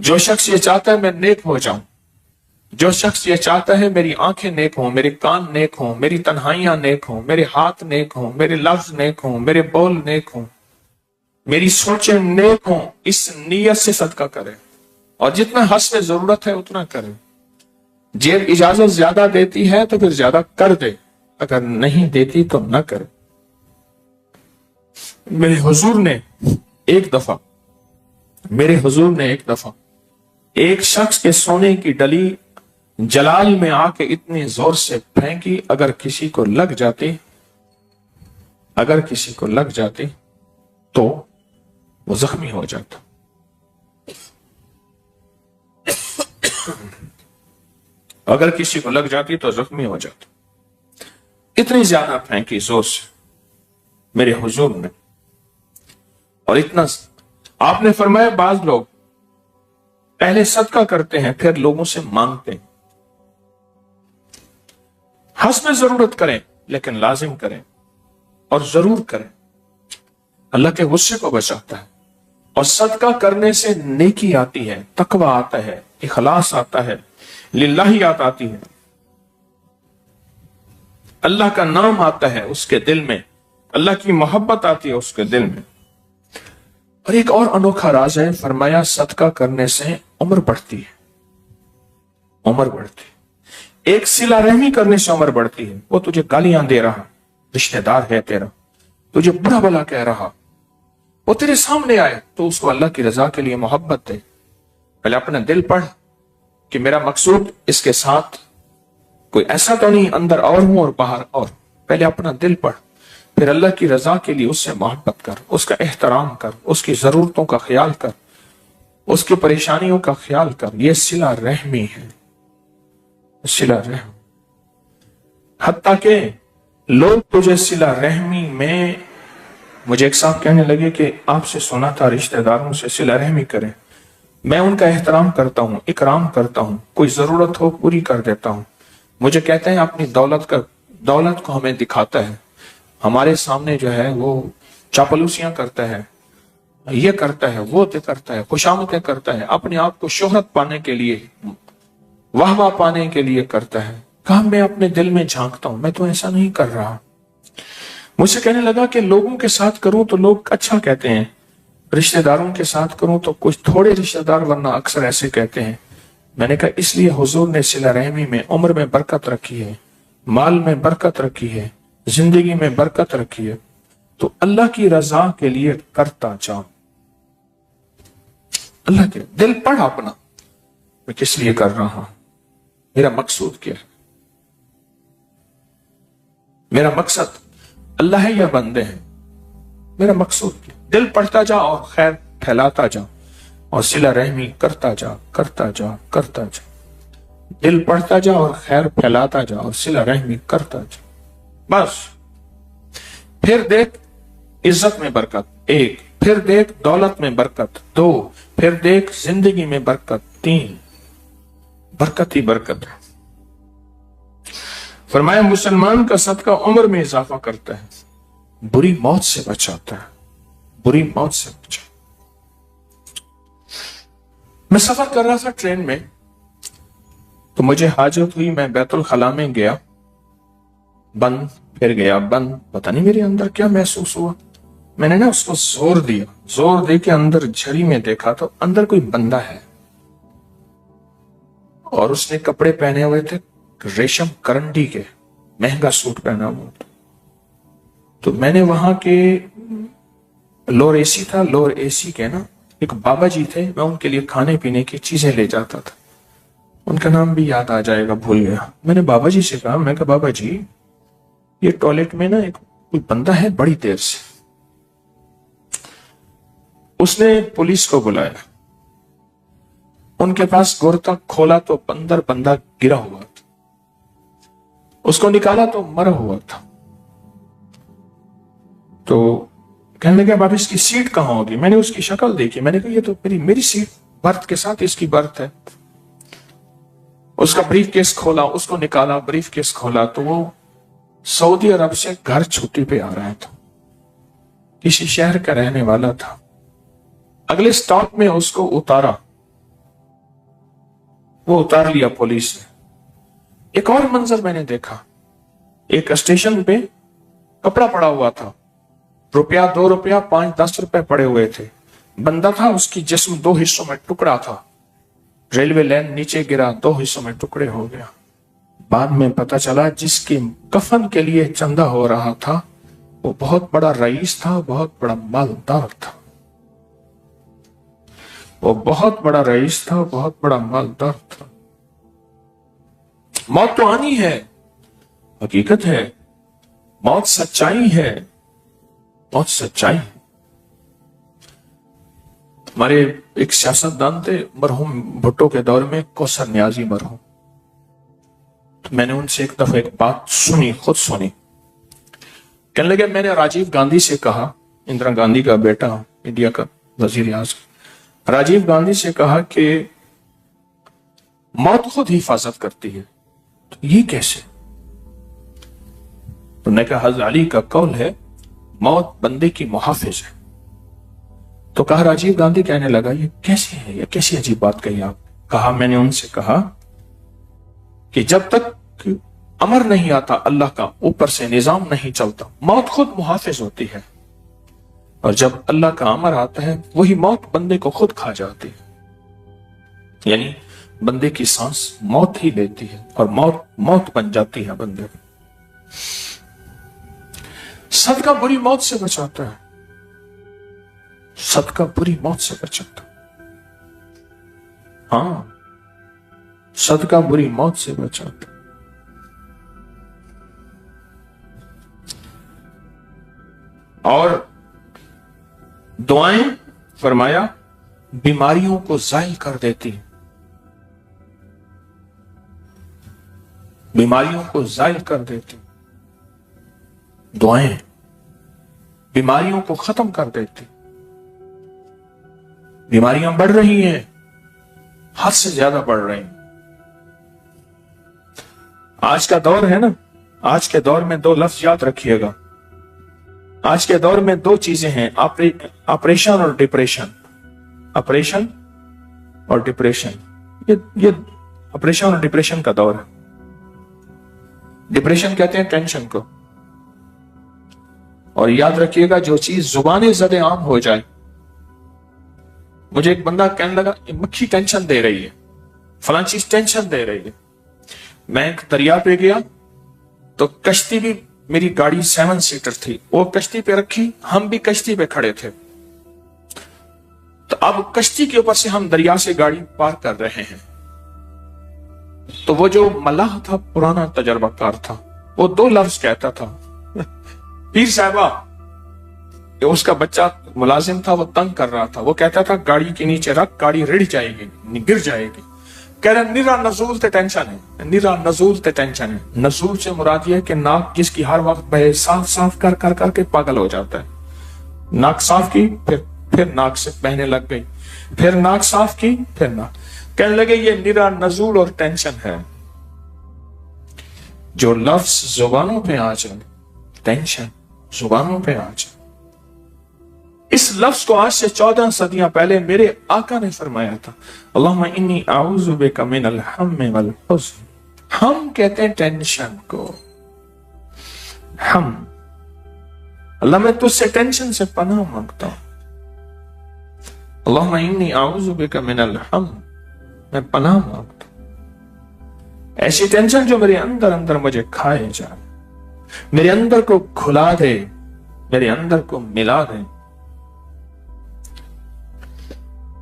جو شخص یہ چاہتا ہے میں نیک ہو جاؤں، جو شخص یہ چاہتا ہے میری آنکھیں نیک ہوں، میرے کان نیک ہوں، میری تنہائیاں نیک ہوں، میرے ہاتھ نیک ہوں، میرے لفظ نیک ہوں، میرے بول نیک ہوں، میری سوچیں نیک ہوں، اس نیت سے صدقہ کرے، اور جتنا حسب ضرورت ہے اتنا کرے۔ جیب اجازت زیادہ دیتی ہے تو پھر زیادہ کر دے، اگر نہیں دیتی تو نہ کرے۔ میرے حضور نے ایک دفعہ ایک شخص کے سونے کی ڈلی جلال میں آ کے اتنی زور سے پھینکی، اگر کسی کو لگ جاتی تو وہ زخمی ہو جاتا۔ اگر کسی کو لگ جاتی تو زخمی ہو جاتا۔ اتنی زیادہ پھینکی زور سے میرے حضور نے، اور اتنا آپ نے فرمایا بعض لوگ پہلے صدقہ کرتے ہیں پھر لوگوں سے مانگتے ہیں۔ حسب ضرورت کریں لیکن لازم کریں اور ضرور کریں، اللہ کے غصے کو بچاتا ہے۔ اور صدقہ کرنے سے نیکی آتی ہے، تقوی آتا ہے، اخلاص آتا ہے، للہیات آتی ہے، اللہ کا نام آتا ہے اس کے دل میں، اللہ کی محبت آتی ہے اس کے دل میں۔ اور ایک اور انوکھا راز ہے، فرمایا صدقہ کرنے سے عمر بڑھتی ہے، ایک صلہ رحمی کرنے سے عمر بڑھتی ہے۔ وہ تجھے گالیاں دے رہا، رشتہ دار ہے تیرا، تجھے برا بھلا کہہ رہا، وہ تیرے سامنے آئے تو اس کو اللہ کی رضا کے لیے محبت دے۔ پہلے اپنا دل پڑھ کہ میرا مقصود اس کے ساتھ کوئی ایسا تو نہیں اندر اور ہوں اور باہر اور، پہلے اپنا دل پڑھ، پھر اللہ کی رضا کے لیے اس سے محبت کر، اس کا احترام کر، اس کی ضرورتوں کا خیال کر، اس کی پریشانیوں کا خیال کر۔ یہ صلہ رحمی ہے، صلہ رحم۔ حتیٰ کہ لوگ تجھے صلہ رحمی میں، مجھے ایک صاحب کہنے لگے کہ آپ سے سنا تھا رشتہ داروں سے صلہ رحمی کریں۔ میں ان کا احترام کرتا ہوں، اکرام کرتا ہوں، کوئی ضرورت ہو پوری کر دیتا ہوں۔ مجھے کہتے ہیں اپنی دولت کو ہمیں دکھاتا ہے، ہمارے سامنے جو ہے وہ چاپلوسیاں کرتا ہے، یہ کرتا ہے، وہ کرتا ہے، خوشامدیں کرتا ہے، اپنے آپ کو شہرت پانے کے لیے، واہ واہ پانے کے لیے کرتا ہے۔ کہا میں اپنے دل میں جھانکتا ہوں، میں تو ایسا نہیں کر رہا۔ مجھ سے کہنے لگا کہ لوگوں کے ساتھ کروں تو لوگ اچھا کہتے ہیں، رشتہ داروں کے ساتھ کروں تو کچھ تھوڑے رشتہ دار ورنہ اکثر ایسے کہتے ہیں۔ میں نے کہا اس لیے حضور نے صلہ رحمی میں عمر میں برکت رکھی ہے، مال میں برکت رکھی ہے، زندگی میں برکت رکھی ہے، تو اللہ کی رضا کے لیے کرتا جاؤ۔ اللہ کے دل پڑھ اپنا، میں کس لیے کر رہا ہوں، میرا مقصود کیا ہے، میرا مقصد اللہ ہے یا بندے ہیں، میرا مقصود کیا؟ دل پڑھتا جا اور خیر پھیلاتا جا اور صلہ رحمی کرتا جا، دل پڑھتا جا اور خیر پھیلاتا جا اور صلہ رحمی کرتا جا، بس۔ پھر دیکھ عزت میں برکت، 1، پھر دیکھ دولت میں برکت، 2، پھر دیکھ زندگی میں برکت، 3، برکت ہی برکت ہے۔ فرمایا مسلمان کا صدقہ عمر میں اضافہ کرتا ہے، بری موت سے بچاتا ہے، بری موت سے بچاتا۔ میں سفر کر رہا تھا ٹرین میں، تو مجھے حاجت ہوئی، میں بیت الخلاء میں گیا، بند، پھر گیا بند، پتہ نہیں میرے اندر کیا محسوس ہوا، میں نے اس کو زور دے کے اندر جھڑی میں دیکھا تو اندر کوئی بندہ ہے، اور اس نے کپڑے پہنے ہوئے تھے ریشم کرنڈی کے، مہنگا سوٹ پہنا ہوا تھا۔ تو میں نے وہاں کے لوور اے سی تھا، لوور اے سی کے ایک بابا جی تھے، میں ان کے لیے کھانے پینے کی چیزیں لے جاتا تھا، ان کا نام بھی یاد آ جائے گا، بھول گیا۔ میں نے بابا جی سے کہا، میں کہا بابا جی یہ ٹوائلٹ میں ایک کوئی بندہ ہے بڑی دیر سے۔ اس نے پولیس کو بلایا، ان کے پاس گورتا کھولا تو اندر بندہ گرا ہوا تھا، اس کو نکالا تو مرا ہوا تھا۔ تو کہنے لگا بابا اس کی سیٹ کہاں ہوگی؟ میں نے اس کی شکل دیکھی، میں نے کہا یہ تو میری سیٹ برتھ کے ساتھ اس کی برتھ ہے۔ اس کا بریف کیس کھولا، اس کو نکالا، بریف کیس کھولا تو وہ سعودی عرب سے گھر چھٹی پہ آ رہا تھا، کسی شہر کا رہنے والا تھا۔ اگلے سٹاپ میں اس کو اتارا वो उतार लिया पुलिस ने। एक और मंजर मैंने देखा, एक स्टेशन पे कपड़ा पड़ा हुआ था, रुपया 2 रुपया 5-10 रुपए पड़े हुए थे। बंदा था, उसकी जिस्म 2 हिस्सों में टुकड़ा था, रेलवे लाइन नीचे गिरा, 2 हिस्सों में टुकड़े हो गया। बाद में पता चला जिसके कफन के लिए चंदा हो रहा था वो बहुत बड़ा रईस था, बहुत बड़ा मालदार था। वो बहुत बड़ा रईस था, बहुत बड़ा मालदार था। मौत तो आनी है, हकीकत है, मौत सच्चाई है, मौत सच्चाई है। हमारे एक सियासतदान थे मरहूम भुट्टो के दौर में, कौसर नियाजी मरहूम। तो मैंने उनसे एक दफा एक बात सुनी, खुद सुनी। कहने लगे मैंने राजीव गांधी से कहा, इंदिरा गांधी का बेटा, इंडिया का वजीर आज़म, राजीव गांधी से कहा कि मौत खुद हिफाजत करती है, तो ये कैसे? तो ने कहा हज़रत अली का कौल है मौत बंदे की मुहाफिज है। तो कहा राजीव गांधी कहने लगा ये कैसे है, ये कैसी अजीब बात कही आप? कहा मैंने उनसे कहा कि जब तक अमर नहीं आता अल्लाह का, ऊपर से निजाम नहीं चलता, मौत खुद मुहाफिज होती है। और जब अल्लाह का अमर आता है वही मौत बंदे को खुद खा जाती है। यानी बंदे की सांस मौत ही लेती है और मौत मौत बन जाती है बंदे को। सदका बुरी मौत से बचाता है, सदका बुरी मौत से बचाता। हाँ, सदका बुरी मौत से बचाता। और दुआएं फरमाया बीमारियों को जायल कर देती, बीमारियों को जायल कर देती। दुआएं बीमारियों को खत्म कर देती। बीमारियां बढ़ रही हैं, हद से ज्यादा बढ़ रही हैं। आज का दौर है ना, आज के दौर में 2 लफ्ज याद रखिएगा। आज के दौर में 2 चीजें हैं, ऑपरेशन और डिप्रेशन। ऑपरेशन और डिप्रेशन, ये ऑपरेशन और डिप्रेशन का दौर है। डिप्रेशन कहते हैं टेंशन को। और याद रखिएगा जो चीज जुबाने ज़दे आम हो जाए। मुझे एक बंदा कहने लगा मक्खी टेंशन दे रही है, फलां चीज टेंशन दे रही है। मैं एक दरिया पे गया तो कश्ती भी, मेरी गाड़ी 7 सीटर थी, वो कश्ती पे रखी, हम भी कश्ती पे खड़े थे। तो अब कश्ती के ऊपर से हम दरिया से गाड़ी पार कर रहे हैं। तो वो जो मल्लाह था, पुराना तजर्बाकार था, वो 2 लफ्ज कहता था, पीर साहबा, उसका बच्चा मुलाजिम था, वो तंग कर रहा था, वो कहता था गाड़ी के नीचे रख, गाड़ी रिड़ जाएगी, गिर जाएगी। कह रहा निरा नजूल ते टेंशन है, निरा नजूल ते टेंशन है। नजूल से मुराद ये है कि नाक जिसकी हर वक्त बहे, साफ साफ कर कर करके पागल हो जाता है। नाक साफ की, फिर नाक से बहने लग गई, फिर नाक साफ की, फिर नाक। कहने लगे ये निरा नजूल और टेंशन है। जो लफ्ज जुबानों पे आ जाए, टेंशन जुबानों पे आ जाए। इस लफ्ज को आज से 14 सदियां पहले मेरे आका ने फरमाया था, अल्लाहुम्मा इन्नी आऊज़ु बिका मिनल हम्म वल हुज़्न। हम कहते हैं टेंशन को, हम, अल्लाह मैं तुझसे टेंशन से पनाह मांगता हूं। अल्लाहुम्मा इन्नी आऊज़ु बिका मिनल हम्म, मैं पनाह मांगता हूं ऐसी टेंशन जो मेरे अंदर अंदर मुझे खाए जाए, मेरे अंदर को खुला दे, मेरे अंदर को मिला दे।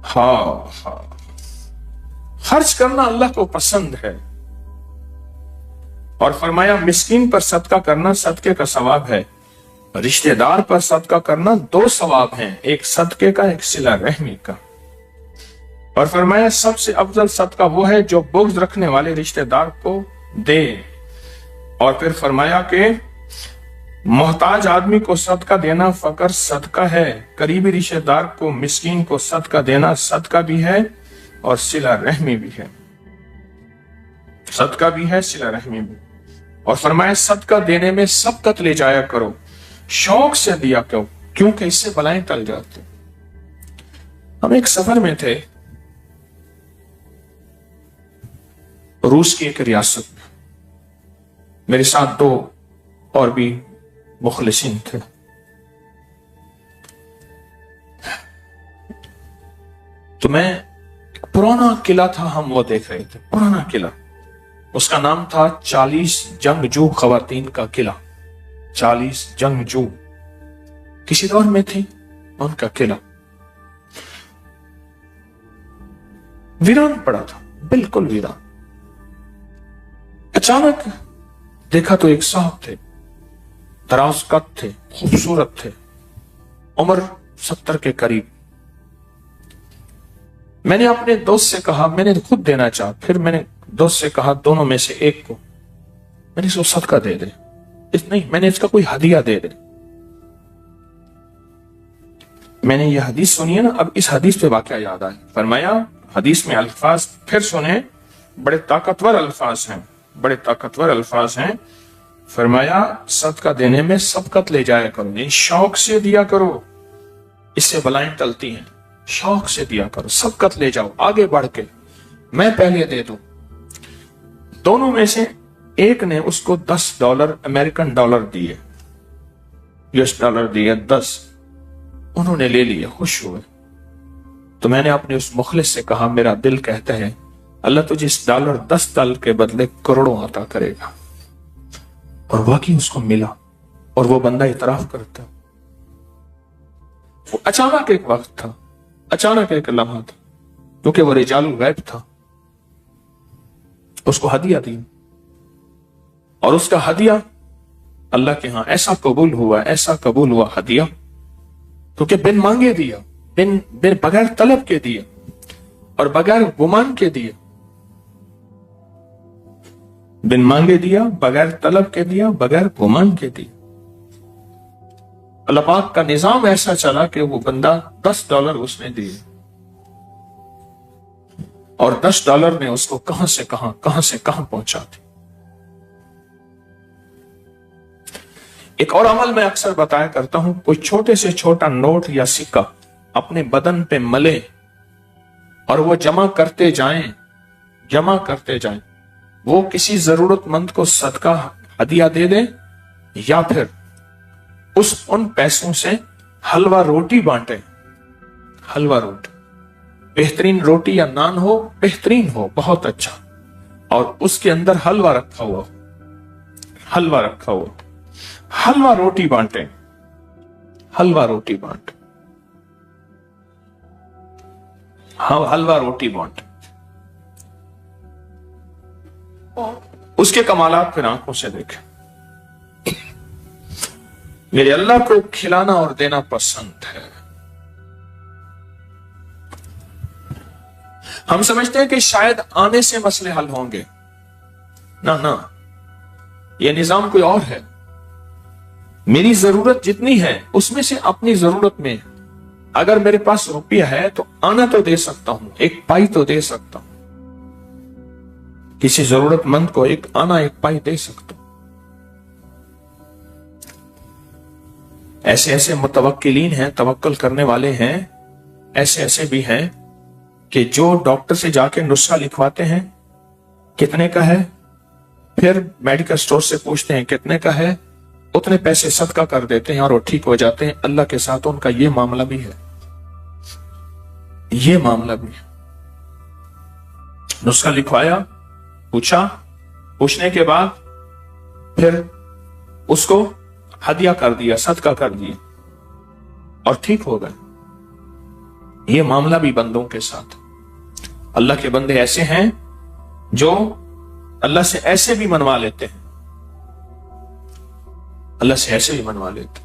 हाँ, खर्च करना अल्लाह को पसंद है। और फरमाया मिस्कीन पर सदका करना सदके का सवाब है, रिश्तेदार पर सदका करना 2 सवाब हैं, एक सदके का, एक सिला रहमी का। और फरमाया सबसे अफजल सदका वो है जो बुग़्ज़ रखने वाले रिश्तेदार को दे। और फिर फरमाया कि मोहताज आदमी को सदका देना फकर सदका है, करीबी रिश्तेदार को, मिस्कीन को सदका देना सदका भी है और सिला रहमी भी है। सदका भी है, सिला रहमी भी। और फरमाया सदका देने में सबकत ले जाया करो, शौक से दिया क्यों, क्योंकि इससे बलाएं टल जाती। हम एक सफर में थे, रूस की एक रियासत में। मेरे साथ 2 और भी मुखलिसीन थे। तो मैं, एक पुराना किला था, हम वो देख रहे थे, पुराना किला। उसका नाम था 40 जंगजू खवातीन का किला। 40 जंगजू किसी दौर में थी, उनका किला वीरान पड़ा था, बिल्कुल वीरान। अचानक देखा तो एक साहब थे, दराज कद थे, खूबसूरत थे, उम्र 70 के करीब। मैंने अपने दोस्त से कहा, मैंने खुद देना चाहा, फिर मैंने दोस्त से कहा दोनों में से एक को, मैंने इसको सदका दे दे, नहीं मैंने इसका कोई हदिया दे दे। मैंने ये हदीस सुनी है ना, अब इस हदीस पे वाकया याद आया। फरमाया, हदीस में अल्फाज फिर सुने, बड़े ताकतवर अल्फाज हैं, बड़े ताकतवर अल्फाज हैं। फरमाया, सदका देने में सबकत ले जाया करो, नहीं शौक से दिया करो, इससे बलाएं टलती हैं। शौक से दिया करो, सबकत ले जाओ, आगे बढ़ के, मैं पहले दे दूं। दोनों में से एक ने उसको $10 अमेरिकन डॉलर दिए, US डॉलर दिए 10। उन्होंने ले लिए, खुश हुए। तो मैंने अपने उस मुखलिस से कहा, मेरा दिल कहता है अल्लाह तुझे इस $10 के बदले करोड़ों अता करेगा। और वाकई उसको मिला, और वो बंदा इतराफ करता। वो अचानक एक वक्त था, अचानक एक लम्हा था, क्योंकि वो रिजालुल गैब था। उसको हदिया दी, और उसका हदिया अल्लाह के यहां ऐसा कबूल हुआ, ऐसा कबूल हुआ हदिया, क्योंकि बिन मांगे दिया, बिन बगैर तलब के दिया, और बगैर गुमान के दिया। बिन मांगे दिया, बगैर तलब के दिया, बगैर गुमान के दिया। अल्लाह पाक का निजाम ऐसा चला कि वो बंदा $10 उसने दिए, और $10 ने उसको कहां से कहां पहुंचा दी। एक और अमल मैं अक्सर बताया करता हूं, कोई छोटे से छोटा नोट या सिक्का अपने बदन पे मले और वो जमा करते जाएं, वो किसी जरूरतमंद को सदका हदिया दे दे, या फिर उन पैसों से हलवा रोटी बांटे। हलवा रोटी, बेहतरीन रोटी या नान हो, बेहतरीन हो, बहुत अच्छा, और उसके अंदर हलवा रखा हुआ, हलवा रोटी बांटे, हलवा रोटी बांटे, हलवा रोटी बांटे। उसके कमालात फिर आंखों से देखें। मेरे अल्लाह को खिलाना और देना पसंद है। हम समझते हैं कि शायद आने से मसले हल होंगे, ना, यह निजाम कोई और है। मेरी जरूरत जितनी है उसमें से अपनी जरूरत में, अगर मेरे पास रुपया है तो आना तो दे सकता हूं, एक पाई तो दे सकता हूं, किसी जरूरतमंद को एक आना एक पाई दे सकता हूं। ऐसे मुतवक्किलीन हैं, तवक्कल करने वाले हैं, ऐसे भी हैं कि जो डॉक्टर से जाके नुस्खा लिखवाते हैं, कितने का है, फिर मेडिकल स्टोर से पूछते हैं कितने का है, उतने पैसे सदका कर देते हैं और वो ठीक हो जाते हैं। अल्लाह के साथ उनका ये मामला भी है, ये मामला भी है। नुस्खा लिखवाया, पूछने के बाद फिर उसको हदिया कर दिया, सदका कर दिया, और ठीक हो गए। ये मामला भी बंदों के साथ। अल्लाह के बंदे ऐसे हैं जो अल्लाह से ऐसे भी मनवा लेते हैं, अल्लाह से ऐसे भी मनवा लेते।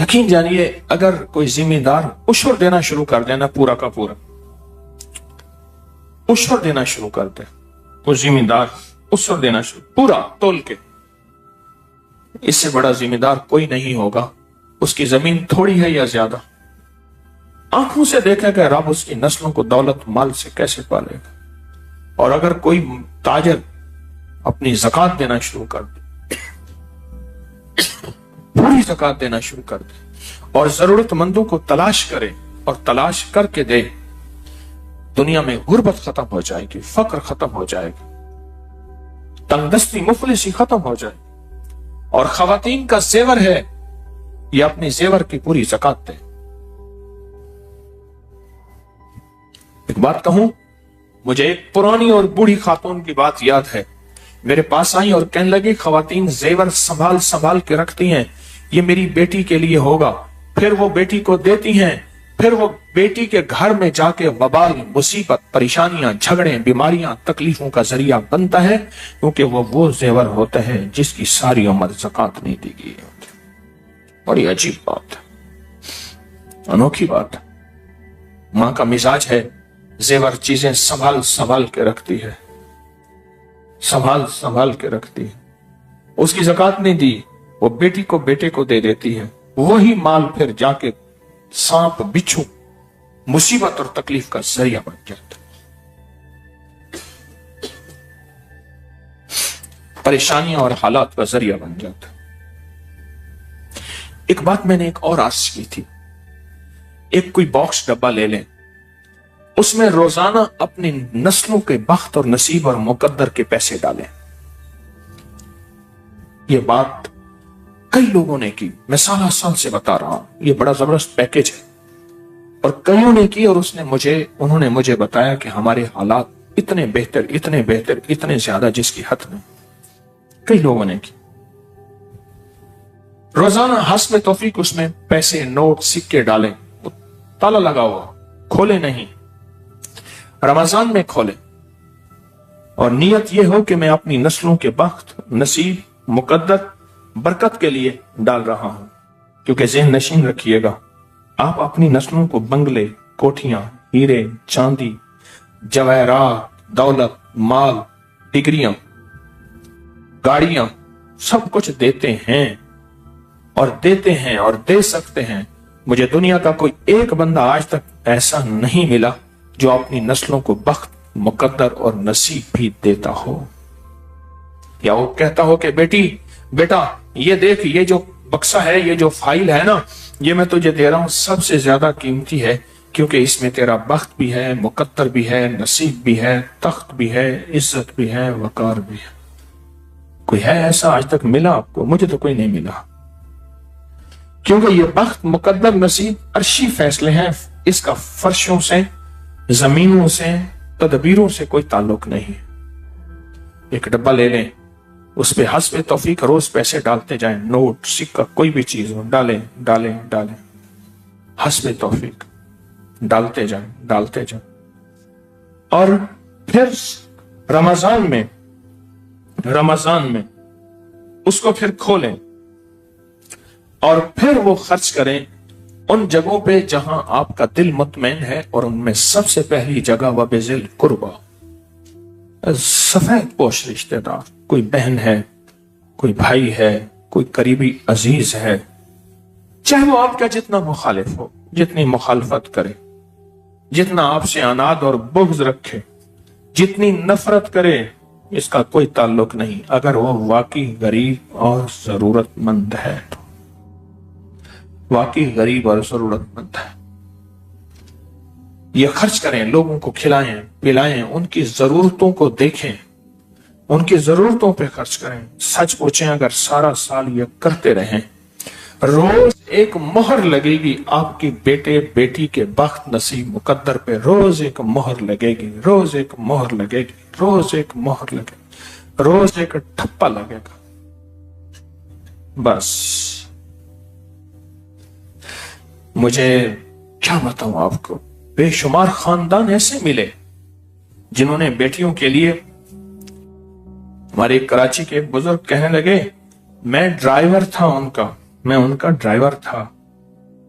यकीन जानिए, अगर कोई जिम्मेदार उशर देना शुरू कर देना, पूरा का पूरा उशर देना शुरू कर दे, वो जिम्मेदार उशर देना शुरू, पूरा तोल के, इससे बड़ा जिम्मेदार कोई नहीं होगा। उसकी जमीन थोड़ी है या ज्यादा, आंखों से देखेगा रब उसकी नस्लों को दौलत माल से कैसे पालेगा। और अगर कोई ताजर अपनी ज़कात देना शुरू कर दे, पूरी ज़कात देना शुरू कर दे, और जरूरतमंदों को तलाश करे और तलाश करके दे, दुनिया में गुर्बत खत्म हो जाएगी, फक्र खत्म हो जाएगा, तंगदस्ती मुफलिसी खत्म हो जाएगी। और खवातीन का जेवर है, ये अपने जेवर की पूरी ज़कात दे। एक बात कहूं, मुझे एक पुरानी और बूढ़ी खातून की बात याद है। मेरे पास आई और कहने लगी, खवातीन जेवर संभाल संभाल के रखती हैं, ये मेरी बेटी के लिए होगा। फिर वो बेटी को देती हैं, फिर वो बेटी के घर में जाके वबाल, मुसीबत, परेशानियां, झगड़े, बीमारियां, तकलीफों का जरिया बनता है, क्योंकि वो जेवर होता है जिसकी सारी उम्र ज़कात नहीं दी गई होती। बड़ी अजीब बात है, अनोखी बात है। मां का मिजाज है, जेवर चीजें संभाल संभाल के रखती है, संभाल संभाल के रखती है। उसकी ज़कात नहीं दी, वो बेटी को बेटे को दे देती है। वही माल फिर जाके सांप, बिच्छू, मुसीबत और तकलीफ का जरिया बन जाता है, परेशानियां और हालात का जरिया बन जाता है। एक बात मैंने एक और आर्ज की थी, एक कोई बॉक्स डब्बा ले लें, उसमें रोजाना अपनी नस्लों के बख्त और नसीब और मुकद्दर के पैसे डालें। ये बात कई लोगों ने की, मैं साल साल से बता रहा हूं, ये बड़ा जबरदस्त पैकेज है। और कईयों ने की और उन्होंने मुझे बताया कि हमारे हालात इतने बेहतर, इतने बेहतर, इतने ज्यादा जिसकी हद नहीं। कई लोगों ने की। रोजाना हस्ब तौफीक उसमें पैसे, नोट, सिक्के डालें, ताला लगा हुआ, खोले नहीं, रमजान में खोले, और नियत यह हो कि मैं अपनी नस्लों के बख्त, नसीब, मुकद्दर, बरकत के लिए डाल रहा हूं। क्योंकि ज़हन नशीन रखिएगा, आप अपनी नस्लों को बंगले, कोठियां, हीरे, चांदी, जवाहरात, दौलत, माल, डिग्रियां, गाड़ियां, सब कुछ देते हैं और दे सकते हैं। मुझे दुनिया का कोई एक बंदा आज तक ऐसा नहीं मिला जो अपनी नस्लों को बख्त, मुकद्दर और नसीब भी देता हो। या वो कहता हो कि बेटा ये देख, ये जो बक्सा है, ये जो फाइल है ना, ये मैं तुझे दे रहा हूं, सबसे ज्यादा कीमती है, क्योंकि इसमें तेरा बख्त भी है, मुकद्दर भी है, नसीब भी है, तख्त भी है, इज्जत भी है, वकार भी है। कोई है ऐसा आज तक मिला आपको? मुझे तो कोई नहीं मिला। क्योंकि ये बख्त, मुकद्दर, नसीब अर्शी फैसले हैं, इसका फर्शों से, जमीनों से, तदबीरों से कोई ताल्लुक नहीं। एक डब्बा ले लें, उस पे हस्ब तौफीक रोज पैसे डालते जाएं, नोट, सिक्का, कोई भी चीज हो, डालें डालें डालें, हस्ब तौफीक डालते जाएं। और फिर रमजान में उसको फिर खोलें और फिर वो खर्च करें उन जगहों पे जहां आपका दिल मुतमईन है। और उनमें सबसे पहली जगह वबिज़िल कुर्बा, सफेद पोश रिश्तेदार, कोई बहन है, कोई भाई है, कोई करीबी अजीज है, चाहे वो आपका जितना मुखालिफ हो, जितनी मुखालफत करे, जितना आपसे अनाद और बुग़्ज़ रखे, जितनी नफरत करे, इसका कोई ताल्लुक नहीं। अगर वो वाकई गरीब और जरूरतमंद है तो, वाकई गरीब और जरूरतमंद है, ये खर्च करें, लोगों को खिलाएं, पिलाएं, उनकी जरूरतों को देखें, उनकी जरूरतों पे खर्च करें। सच पूछें, अगर सारा साल ये करते रहें, रोज एक मोहर लगेगी आपकी बेटे बेटी के बख्त, नसीब, मुकद्दर पे। रोज एक मोहर लगेगी, रोज एक मोहर लगेगी, रोज एक मोहर लगेगी, रोज एक ठप्पा लगेगा। बस मुझे क्या बताऊं आपको, बेशुमार खानदान ऐसे मिले जिन्होंने बेटियों के लिए, हमारे कराची के एक बुजुर्ग कहने लगे, मैं ड्राइवर था उनका ड्राइवर था,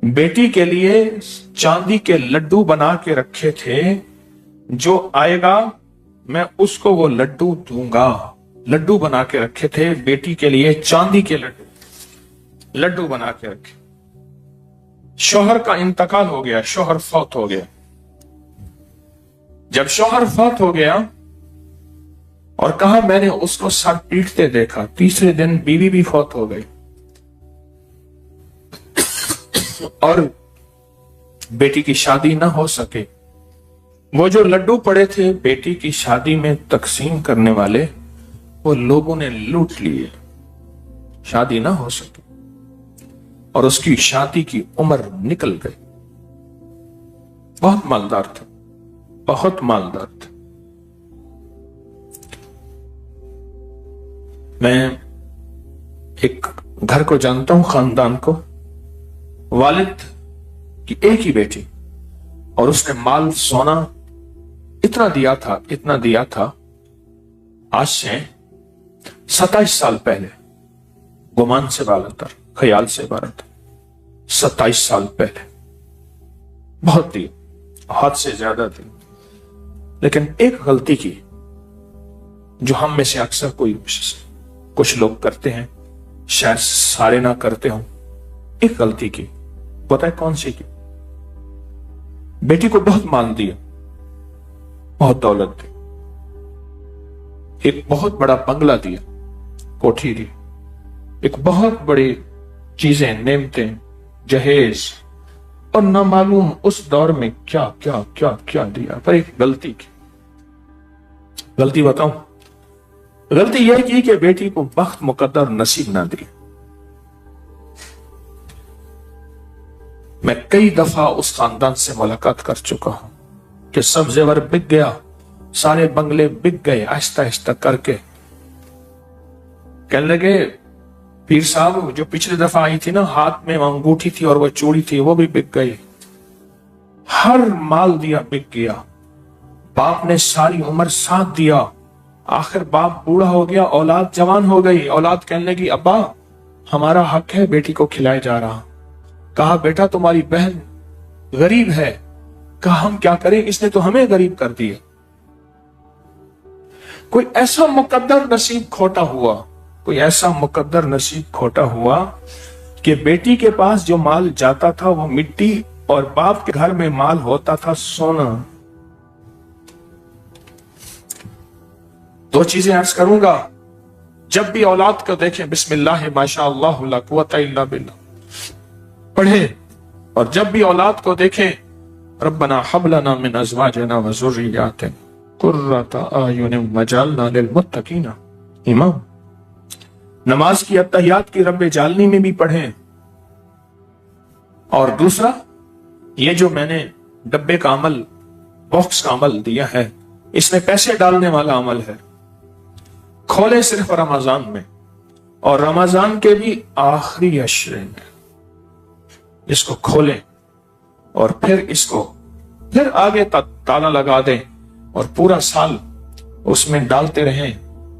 बेटी के लिए चांदी के लड्डू बना के रखे थे, जो आएगा मैं उसको वो लड्डू दूंगा। लड्डू बना के रखे थे बेटी के लिए, चांदी के लड्डू बना के रखे। शौहर का इंतकाल हो गया, शौहर फौत हो गया। जब शौहर फौत हो गया और कहा मैंने उसको सर पीटते देखा, तीसरे दिन बीवी भी फौत हो गई और बेटी की शादी ना हो सके। وہ جو لڈو پڑے تھے بیٹی کی شادی میں تقسیم کرنے والے، وہ لوگوں نے لوٹ لیے، شادی نہ ہو سکی اور اس کی شادی کی عمر نکل گئی۔ بہت مالدار تھا، بہت مالدار تھا۔ میں ایک گھر کو جانتا ہوں، خاندان کو، والد کی ایک ہی بیٹی، اور اس نے مال سونا اتنا دیا تھا، آج سے 27 سال پہلے، گمان سے بارت، خیال سے بارت، 27 سال پہلے بہت دی، حد سے زیادہ دی۔ لیکن ایک غلطی کی جو ہم میں سے اکثر کچھ لوگ کرتے ہیں، شاید سارے نہ کرتے ہوں، ایک غلطی کی، پتہ ہے کون سی کی؟ بیٹی کو بہت مال دیا، بہت دولت دی، ایک بہت بڑا بنگلہ دیا، کوٹھی دی، ایک بہت بڑی چیزیں، نعمتیں، جہیز، اور نہ معلوم اس دور میں کیا کیا کیا کیا دیا، پر ایک غلطی کی۔ غلطی بتاؤں؟ غلطی یہ کی کہ بیٹی کو بخت مقدر نصیب نہ دی۔ میں کئی دفعہ اس خاندان سے ملاقات کر چکا ہوں کہ سب زیور بک گیا، سارے بنگلے بک گئے، آہستہ آہستہ کر کے۔ کہنے لگے پیر صاحب جو پچھلی دفعہ آئی تھی نا، ہاتھ میں انگوٹھی تھی اور وہ چوڑی تھی، وہ بھی بک گئی، ہر مال دیا بک گیا۔ باپ نے ساری عمر ساتھ دیا، آخر باپ بوڑھا ہو گیا، اولاد جوان ہو گئی، اولاد کہنے لگی ابا ہمارا حق ہے بیٹی کو کھلائے جا رہا۔ کہا بیٹا تمہاری بہن غریب ہے۔ کہا ہم کیا کریں، اس نے تو ہمیں غریب کر دیا۔ کوئی ایسا مقدر نصیب کھوٹا ہوا، کوئی ایسا مقدر نصیب کھوٹا ہوا کہ بیٹی کے پاس جو مال جاتا تھا وہ مٹی، اور باپ کے گھر میں مال ہوتا تھا سونا۔ دو چیزیں عرض کروں گا، جب بھی اولاد کو دیکھیں بسم اللہ ما شاء اللہ لا قوت الا باللہ پڑھیں، اور جب بھی اولاد کو دیکھیں ربنا حب لنا من ازواجنا وذریاتنا قرۃ اعین واجعلنا للمتقین امام۔ نماز کی اتحیات کی رب جالنی میں بھی پڑھیں۔ اور دوسرا، یہ جو میں نے ڈبے کا عمل، باکس کا عمل دیا ہے، اس میں پیسے ڈالنے والا عمل ہے، کھولے صرف رمضان میں، اور رمضان کے بھی آخری عشرے میں اس کو کھولیں، اور پھر اس کو پھر آگے تالا لگا دیں، اور پورا سال اس میں ڈالتے رہیں۔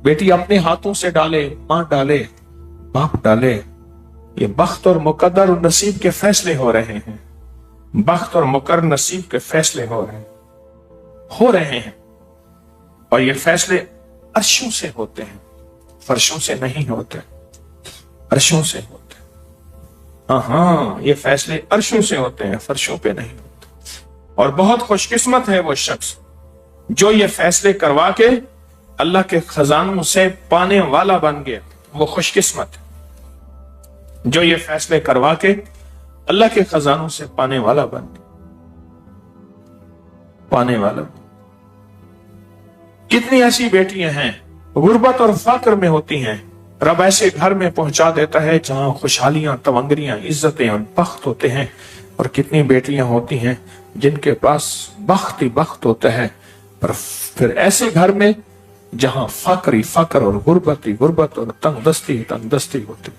بیٹی اپنے ہاتھوں سے ڈالے، ماں ڈالے، باپ ڈالے، یہ بخت اور مقدر اور نصیب کے فیصلے ہو رہے ہیں، بخت اور مقرر نصیب کے فیصلے ہو رہے ہیں، اور یہ فیصلے عرشوں سے ہوتے ہیں، فرشوں سے نہیں ہوتے، عرشوں سے ہوتے ہیں۔ ہاں یہ فیصلے عرشوں سے ہوتے ہیں، فرشوں پہ نہیں ہوتے۔ اور بہت خوش قسمت ہے وہ شخص جو یہ فیصلے کروا کے اللہ کے خزانوں سے پانے والا بن گیا، وہ خوش قسمت ہے جو یہ فیصلے کروا کے اللہ کے خزانوں سے پانے والا بن گیا، پانے والا۔ کتنی ایسی بیٹیاں ہیں غربت اور فقر میں ہوتی ہیں، رب ایسے گھر میں پہنچا دیتا ہے جہاں خوشحالیاں، تمنگریاں، عزتیں اور بخت ہوتے ہیں، اور کتنی بیٹیاں ہوتی ہیں جن کے پاس بخت ہی بخت ہوتا ہے، پر پھر ایسے گھر میں جہاں فقر ہی فقر اور غربت ہی غربت اور تنگ دستی ہی تنگ دستی ہوتی۔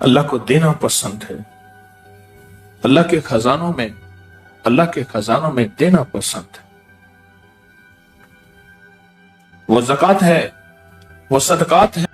اللہ کو دینا پسند ہے، اللہ کے خزانوں میں دینا پسند ہے۔ وہ زکوٰۃ ہے، وہ صدقات ہے،